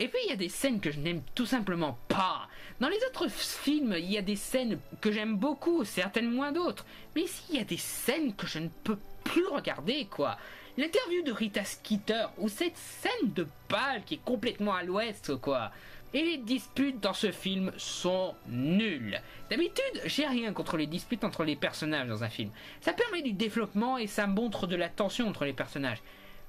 Et puis il y a des scènes que je n'aime tout simplement pas. Dans les autres films, il y a des scènes que j'aime beaucoup, certaines moins d'autres. Mais ici, il y a des scènes que je ne peux plus regarder, quoi. L'interview de Rita Skeeter, ou cette scène de bal qui est complètement à l'ouest, quoi. Et les disputes dans ce film sont nulles. D'habitude, j'ai rien contre les disputes entre les personnages dans un film. Ça permet du développement et ça montre de la tension entre les personnages.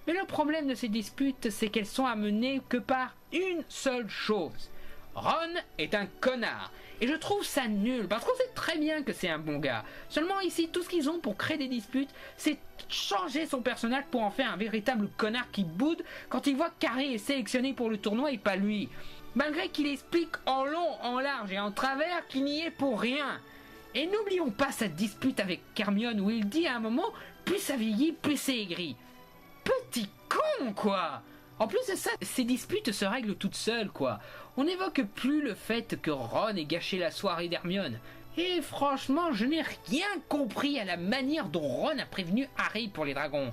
Mais le problème de ces disputes, c'est qu'elles sont amenées que par une seule chose. Ron est un connard. Et je trouve ça nul, parce qu'on sait très bien que c'est un bon gars. Seulement ici, tout ce qu'ils ont pour créer des disputes, c'est changer son personnage pour en faire un véritable connard qui boude quand il voit qu'Harry est sélectionné pour le tournoi et pas lui. Malgré qu'il explique en long, en large et en travers qu'il n'y est pour rien. Et n'oublions pas sa dispute avec Hermione où il dit à un moment « plus ça vieillit, plus c'est aigri ». Petit con, quoi! En plus de ça, ces disputes se règlent toutes seules, quoi. On n'évoque plus le fait que Ron ait gâché la soirée d'Hermione. Et franchement, je n'ai rien compris à la manière dont Ron a prévenu Harry pour les dragons.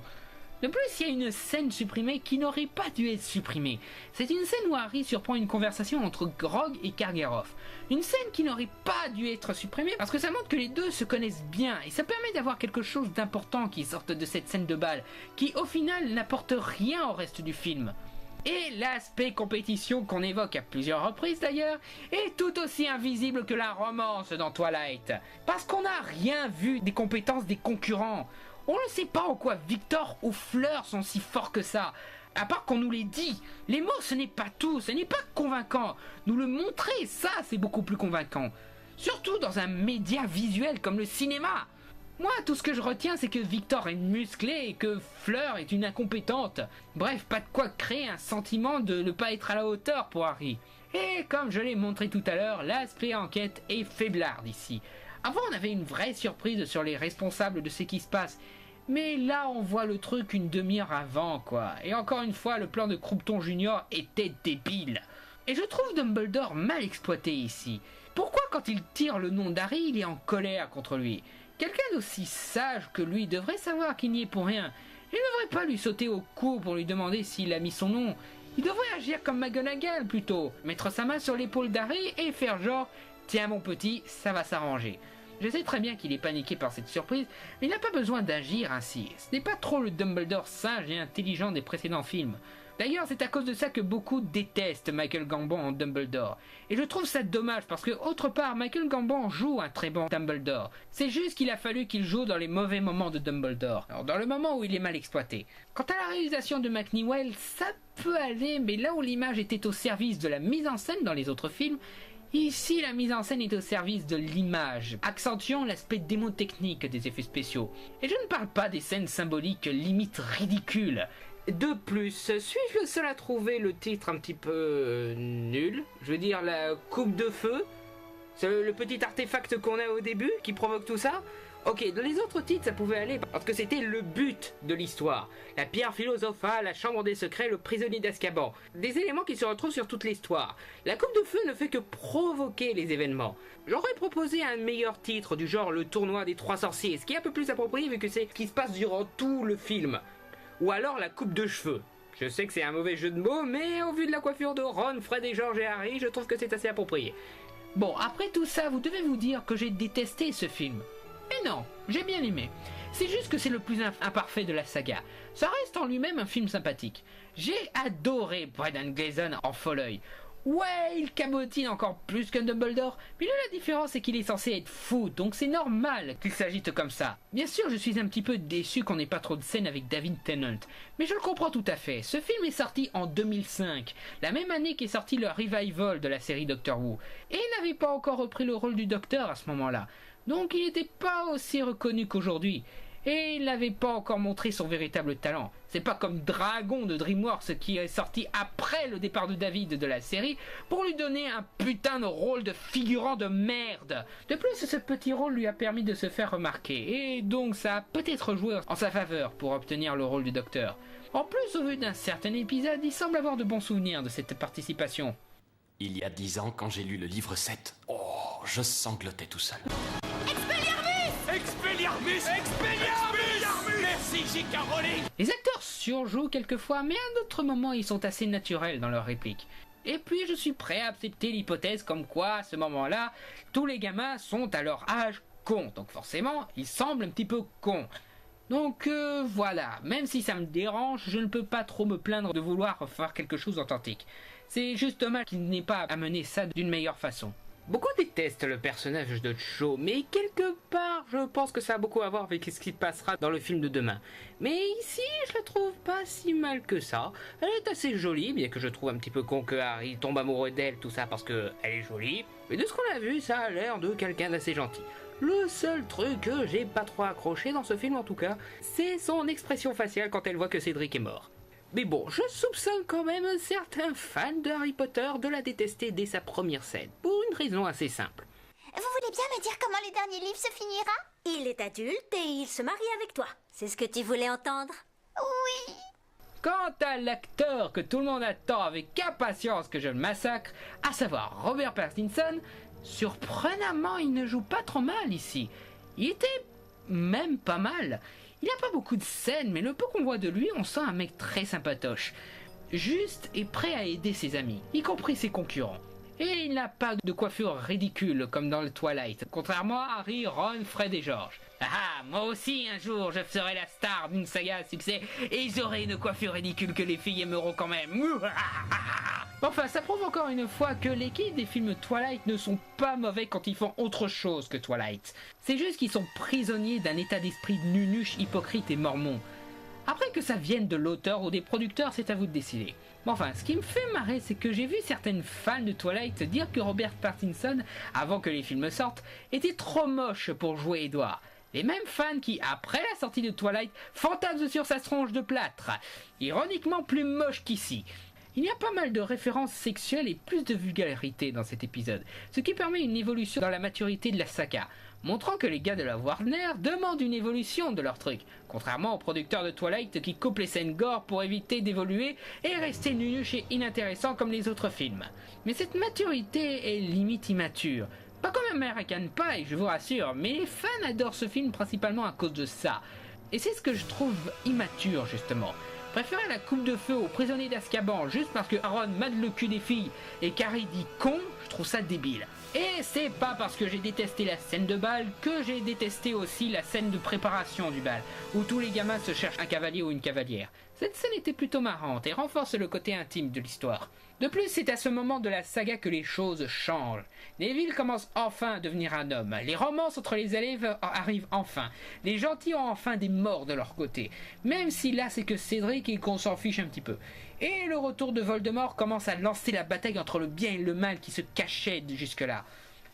De plus, il y a une scène supprimée qui n'aurait pas dû être supprimée. C'est une scène où Harry surprend une conversation entre Grog et Karkaroff. Une scène qui n'aurait pas dû être supprimée parce que ça montre que les deux se connaissent bien et ça permet d'avoir quelque chose d'important qui sorte de cette scène de bal, qui au final n'apporte rien au reste du film. Et l'aspect compétition qu'on évoque à plusieurs reprises d'ailleurs est tout aussi invisible que la romance dans Twilight. Parce qu'on n'a rien vu des compétences des concurrents. On ne sait pas en quoi Victor ou Fleur sont si forts que ça. À part qu'on nous les dit. Les mots ce n'est pas tout, ce n'est pas convaincant. Nous le montrer, ça c'est beaucoup plus convaincant. Surtout dans un média visuel comme le cinéma. Moi, tout ce que je retiens, c'est que Victor est musclé et que Fleur est une incompétente. Bref, pas de quoi créer un sentiment de ne pas être à la hauteur pour Harry. Et comme je l'ai montré tout à l'heure, l'aspect enquête est faiblard ici. Avant, on avait une vraie surprise sur les responsables de ce qui se passe. Mais là, on voit le truc une demi-heure avant, quoi. Et encore une fois, le plan de Croupton Junior était débile. Et je trouve Dumbledore mal exploité ici. Pourquoi, quand il tire le nom d'Harry, il est en colère contre lui ? Quelqu'un d'aussi sage que lui devrait savoir qu'il n'y est pour rien. Il ne devrait pas lui sauter au cou pour lui demander s'il a mis son nom. Il devrait agir comme McGonagall plutôt. Mettre sa main sur l'épaule d'Harry et faire genre « Tiens mon petit, ça va s'arranger ». Je sais très bien qu'il est paniqué par cette surprise, mais il n'a pas besoin d'agir ainsi. Ce n'est pas trop le Dumbledore sage et intelligent des précédents films. D'ailleurs, c'est à cause de ça que beaucoup détestent Michael Gambon en Dumbledore. Et je trouve ça dommage parce que, autre part, Michael Gambon joue un très bon Dumbledore. C'est juste qu'il a fallu qu'il joue dans les mauvais moments de Dumbledore. Alors, dans le moment où il est mal exploité. Quant à la réalisation de McNeill, ça peut aller, mais là où l'image était au service de la mise en scène dans les autres films, ici, la mise en scène est au service de l'image, accentuant l'aspect démotechnique des effets spéciaux. Et je ne parle pas des scènes symboliques limite ridicules. De plus, suis-je le seul à trouver le titre un petit peu nul ? Je veux dire, la coupe de feu ? C'est le petit artefact qu'on a au début qui provoque tout ça ? Ok, dans les autres titres ça pouvait aller parce que c'était le but de l'histoire. La pierre philosophale, la chambre des secrets, le prisonnier d'Azkaban. Des éléments qui se retrouvent sur toute l'histoire. La coupe de feu ne fait que provoquer les événements. J'aurais proposé un meilleur titre du genre le tournoi des trois sorciers, ce qui est un peu plus approprié vu que c'est ce qui se passe durant tout le film. Ou alors la coupe de cheveux. Je sais que c'est un mauvais jeu de mots, mais au vu de la coiffure de Ron, Fred et George et Harry, je trouve que c'est assez approprié. Bon, après tout ça, vous devez vous dire que j'ai détesté ce film. Mais non, j'ai bien aimé. C'est juste que c'est le plus imparfait de la saga. Ça reste en lui-même un film sympathique. J'ai adoré Brendan Gleeson en Folleuil. Ouais, il cabotine encore plus qu'un Dumbledore, mais là la différence c'est qu'il est censé être fou, donc c'est normal qu'il s'agite comme ça. Bien sûr, je suis un petit peu déçu qu'on n'ait pas trop de scènes avec David Tennant, mais je le comprends tout à fait. Ce film est sorti en 2005, la même année qu'est sorti le revival de la série Doctor Who, et il n'avait pas encore repris le rôle du Docteur à ce moment-là, donc il n'était pas aussi reconnu qu'aujourd'hui. Et il n'avait pas encore montré son véritable talent. C'est pas comme Dragon de DreamWorks qui est sorti après le départ de David de la série pour lui donner un putain de rôle de figurant de merde. De plus, ce petit rôle lui a permis de se faire remarquer et donc ça a peut-être joué en sa faveur pour obtenir le rôle du Docteur. En plus, au vu d'un certain épisode, il semble avoir de bons souvenirs de cette participation. Il y a 10 ans, quand j'ai lu le livre 7, je sanglotais tout seul. Expelliarmus! Expelliarmus! Merci, J.K. Rowling! Les acteurs surjouent quelquefois, mais à d'autres moments ils sont assez naturels dans leurs répliques. Et puis je suis prêt à accepter l'hypothèse comme quoi, à ce moment-là, tous les gamins sont à leur âge cons. Donc forcément, ils semblent un petit peu cons. Donc voilà, même si ça me dérange, je ne peux pas trop me plaindre de vouloir faire quelque chose d'authentique. C'est juste dommage qu'il n'ait pas amené ça d'une meilleure façon. Beaucoup détestent le personnage de Cho, mais quelque part, je pense que ça a beaucoup à voir avec ce qui se passera dans le film de demain. Mais ici, je la trouve pas si mal que ça. Elle est assez jolie, bien que je trouve un petit peu con que Harry tombe amoureux d'elle, tout ça parce que elle est jolie. Mais de ce qu'on a vu, ça a l'air de quelqu'un d'assez gentil. Le seul truc que j'ai pas trop accroché dans ce film en tout cas, c'est son expression faciale quand elle voit que Cédric est mort. Mais bon, je soupçonne quand même certains fans de Harry Potter de la détester dès sa première scène, pour une raison assez simple. Vous voulez bien me dire comment le dernier livre se finira? Il est adulte et il se marie avec toi. C'est ce que tu voulais entendre? Oui. Quant à l'acteur que tout le monde attend avec impatience que je le massacre, à savoir Robert Pattinson, surprenamment il ne joue pas trop mal ici. Il était même pas mal. Il n'y a pas beaucoup de scènes, mais le peu qu'on voit de lui, on sent un mec très sympatoche. Juste et prêt à aider ses amis, y compris ses concurrents. Et il n'a pas de coiffure ridicule comme dans le Twilight, contrairement à Harry, Ron, Fred et George. Ah, moi aussi un jour je serai la star d'une saga à succès et j'aurai une coiffure ridicule que les filles aimeront quand même. Enfin, ça prouve encore une fois que l'équipe des films Twilight ne sont pas mauvais quand ils font autre chose que Twilight. C'est juste qu'ils sont prisonniers d'un état d'esprit nunuche, hypocrite et mormon. Après que ça vienne de l'auteur ou des producteurs, c'est à vous de décider. Mais enfin, ce qui me fait marrer, c'est que j'ai vu certaines fans de Twilight dire que Robert Pattinson, avant que les films sortent, était trop moche pour jouer Edward. Les mêmes fans qui, après la sortie de Twilight, fantasment sur sa tronche de plâtre. Ironiquement plus moche qu'ici. Il y a pas mal de références sexuelles et plus de vulgarité dans cet épisode, ce qui permet une évolution dans la maturité de la saga, montrant que les gars de la Warner demandent une évolution de leur truc, contrairement aux producteurs de Twilight qui coupent les scènes gore pour éviter d'évoluer et rester nunuche et inintéressant comme les autres films. Mais cette maturité est limite immature. Pas comme American Pie, je vous rassure, mais les fans adorent ce film principalement à cause de ça. Et c'est ce que je trouve immature, justement. Préférer la coupe de feu aux prisonniers d'Azkaban juste parce que Aaron mate le cul des filles et qu'Harry dit con, je trouve ça débile. Et c'est pas parce que j'ai détesté la scène de bal que j'ai détesté aussi la scène de préparation du bal, où tous les gamins se cherchent un cavalier ou une cavalière. Cette scène était plutôt marrante et renforce le côté intime de l'histoire. De plus, c'est à ce moment de la saga que les choses changent. Neville commence enfin à devenir un homme. Les romances entre les élèves arrivent enfin. Les gentils ont enfin des morts de leur côté. Même si là c'est que Cédric et qu'on s'en fiche un petit peu. Et le retour de Voldemort commence à lancer la bataille entre le bien et le mal qui se cachait jusque-là.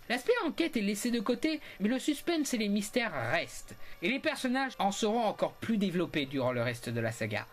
L'aspect enquête est laissé de côté, mais le suspense et les mystères restent. Et les personnages en seront encore plus développés durant le reste de la saga.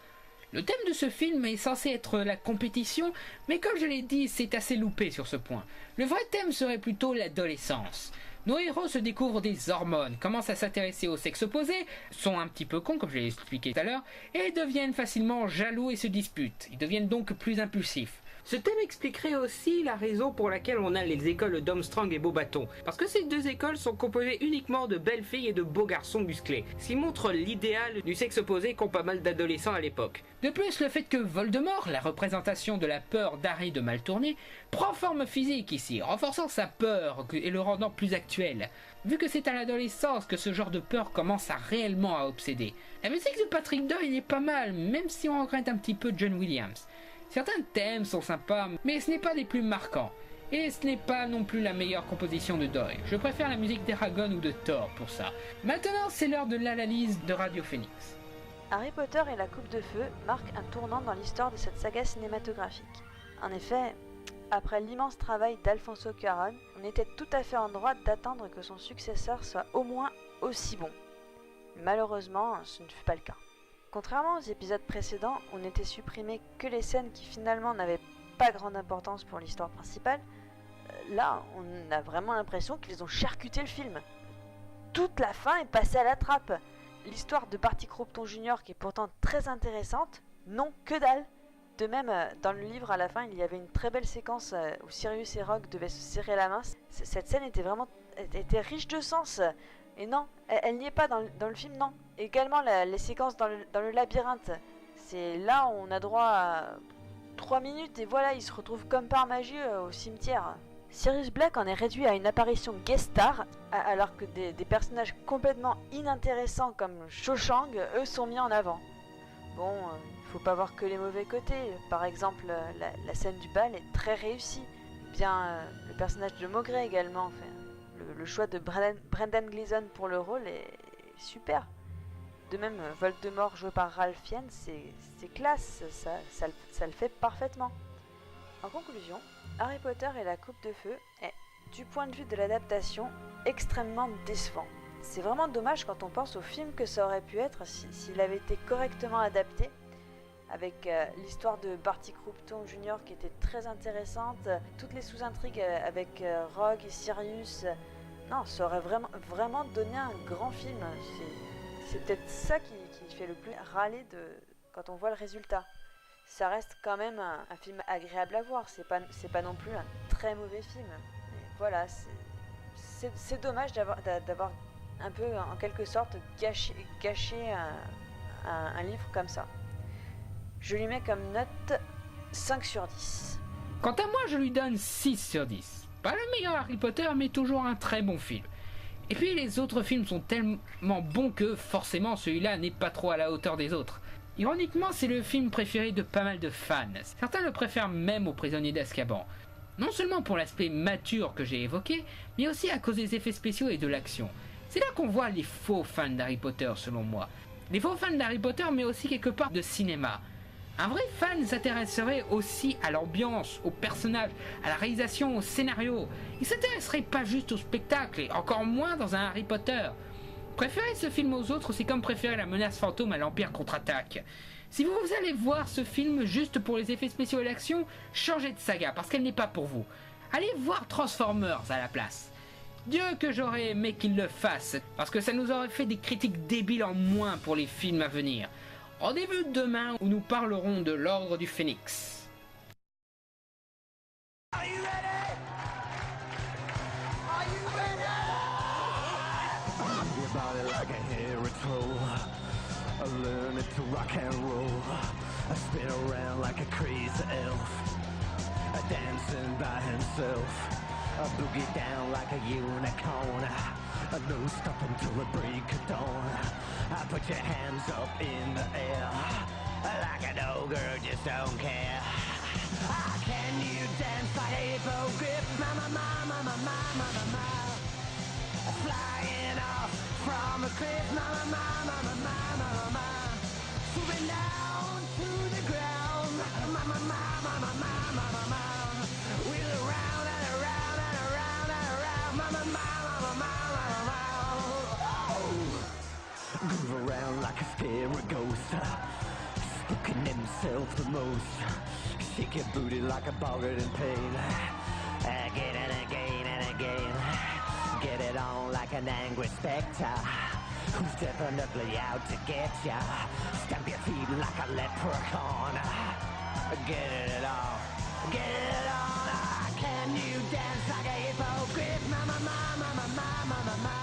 Le thème de ce film est censé être la compétition, mais comme je l'ai dit, c'est assez loupé sur ce point. Le vrai thème serait plutôt l'adolescence. Nos héros se découvrent des hormones, commencent à s'intéresser au sexe opposé, sont un petit peu cons comme je l'ai expliqué tout à l'heure, et deviennent facilement jaloux et se disputent. Ils deviennent donc plus impulsifs. Ce thème expliquerait aussi la raison pour laquelle on a les écoles d'Armstrong et Beauxbatons, parce que ces deux écoles sont composées uniquement de belles filles et de beaux garçons musclés, ce qui montre l'idéal du sexe opposé qu'ont pas mal d'adolescents à l'époque. De plus, le fait que Voldemort, la représentation de la peur d'Harry de mal tourner, prend forme physique ici, renforçant sa peur et le rendant plus actuel, vu que c'est à l'adolescence que ce genre de peur commence à réellement à obséder. La musique de Patrick Doyle est pas mal, même si on regrette un petit peu John Williams. Certains thèmes sont sympas, mais ce n'est pas les plus marquants. Et ce n'est pas non plus la meilleure composition de Doyle. Je préfère la musique d'Eragon ou de Thor pour ça. Maintenant, c'est l'heure de l'analyse de Radio Phoenix. Harry Potter et la Coupe de Feu marquent un tournant dans l'histoire de cette saga cinématographique. En effet, après l'immense travail d'Alfonso Cuarón, on était tout à fait en droit d'attendre que son successeur soit au moins aussi bon. Malheureusement, ce ne fut pas le cas. Contrairement aux épisodes précédents, où n'étaient supprimées que les scènes qui finalement n'avaient pas grande importance pour l'histoire principale, là, on a vraiment l'impression qu'ils ont charcuté le film. Toute la fin est passée à la trappe. L'histoire de Barty Croughton Jr., qui est pourtant très intéressante, non, que dalle. De même, dans le livre, à la fin, il y avait une très belle séquence où Sirius et Rogue devaient se serrer la main. Cette scène était riche de sens. Et non, elle n'y est pas dans le film, non. Également les séquences dans le labyrinthe. C'est là où on a droit 3 minutes et voilà, il se retrouve comme par magie au cimetière. Sirius Black en est réduit à une apparition guest star, alors que des personnages complètement inintéressants comme Cho Chang, eux, sont mis en avant. Bon, faut pas voir que les mauvais côtés. Par exemple, la scène du bal est très réussie. Bien, le personnage de Mowgli également. Enfin, le choix de Brendan Gleeson pour le rôle est super. De même, Voldemort joué par Ralph Fiennes, c'est classe, ça le fait parfaitement. En conclusion, Harry Potter et la Coupe de Feu est, du point de vue de l'adaptation, extrêmement décevant. C'est vraiment dommage quand on pense au film que ça aurait pu être s'il avait été correctement adapté, avec l'histoire de Barty Croughton Jr. qui était très intéressante, toutes les sous-intrigues avec Rogue et Sirius. Non, ça aurait vraiment donné un grand film. C'est peut-être ça qui fait le plus râler quand on voit le résultat. Ça reste quand même un film agréable à voir, c'est pas non plus un très mauvais film. Mais voilà, c'est dommage d'avoir un peu, en quelque sorte, gâché un livre comme ça. Je lui mets comme note 5 sur 10. Quant à moi, je lui donne 6 sur 10. Pas le meilleur Harry Potter, mais toujours un très bon film. Et puis les autres films sont tellement bons que forcément celui-là n'est pas trop à la hauteur des autres. Ironiquement, c'est le film préféré de pas mal de fans. Certains le préfèrent même au Prisonnier d'Azkaban. Non seulement pour l'aspect mature que j'ai évoqué, mais aussi à cause des effets spéciaux et de l'action. C'est là qu'on voit les faux fans d'Harry Potter selon moi. Les faux fans d'Harry Potter, mais aussi quelque part de cinéma. Un vrai fan s'intéresserait aussi à l'ambiance, aux personnages, à la réalisation, au scénario. Il s'intéresserait pas juste au spectacle, et encore moins dans un Harry Potter. Préférer ce film aux autres, c'est comme préférer la menace fantôme à l'Empire contre-attaque. Si vous allez voir ce film juste pour les effets spéciaux et l'action, changez de saga, parce qu'elle n'est pas pour vous. Allez voir Transformers à la place. Dieu que j'aurais aimé qu'il le fasse, parce que ça nous aurait fait des critiques débiles en moins pour les films à venir. Rendez-vous demain où nous parlerons de l'Ordre du Phénix. Are you ready? Are you ready? Your body like a hairy troll. I learn it to rock and roll. I spin around like a crazy elf. Dancing by himself. I boogie down like a unicorn. No stop until the break of dawn. I put your hands up in the air. Like an ogre, just don't care. Can you dance like a hippogriff? Mama, mama, mama, mama, mama. Flying off from a cliff. Mama, mama, mama, mama, mama. Swooping down to the ground. Mama, mama, mama, mama, mama. Wheel around and around and around and around. Mama, mama, mama, mama. Groove around like a scary ghost, spooking himself the most. Shake your booty like a boggart in pain. Again and again and again. Get it on like an angry spectre, who's definitely out to get ya. Stamp your feet like a leprechaun. Get it on, get it on. Can you dance like a hippogriff? Mama, mama, mama, mama, mama.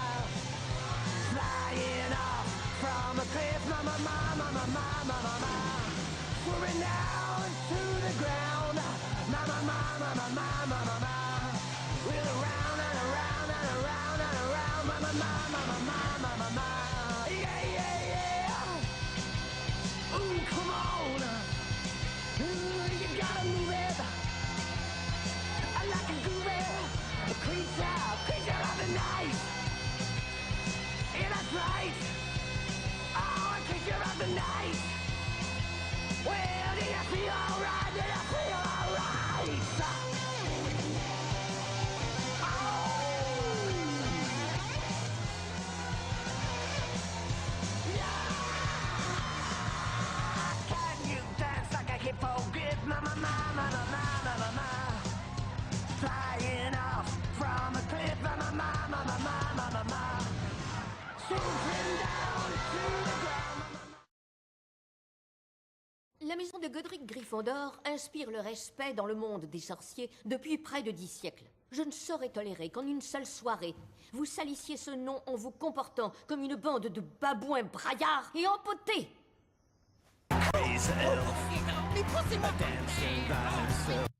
Flying off from a cliff, mama, mama, mama, mama, mama. Swooping down to the ground, mama, mama, mama, mama, mama. Wheel around and around and around and around, mama, mama, mama, mama, mama. Yeah, yeah, yeah. Ooh, come on. Ooh, you gotta move it. I like a groovy creature of the night. Yeah, that's right. Oh, a creature of the night. Well, did I feel alright? Did I feel alright? Oh. Yeah. Can you dance like a hippogriff? Mama, mama, mama, mama, mama. Flying off from a cliff. Mama, mama, mama, mama, mama. Swooping down to the ground. La maison de Godric Gryffondor inspire le respect dans le monde des sorciers depuis près de 10 siècles. Je ne saurais tolérer qu'en une seule soirée, vous salissiez ce nom en vous comportant comme une bande de babouins braillards et empotés. Crazy elf. Mais poussez-moi! dancing by himself.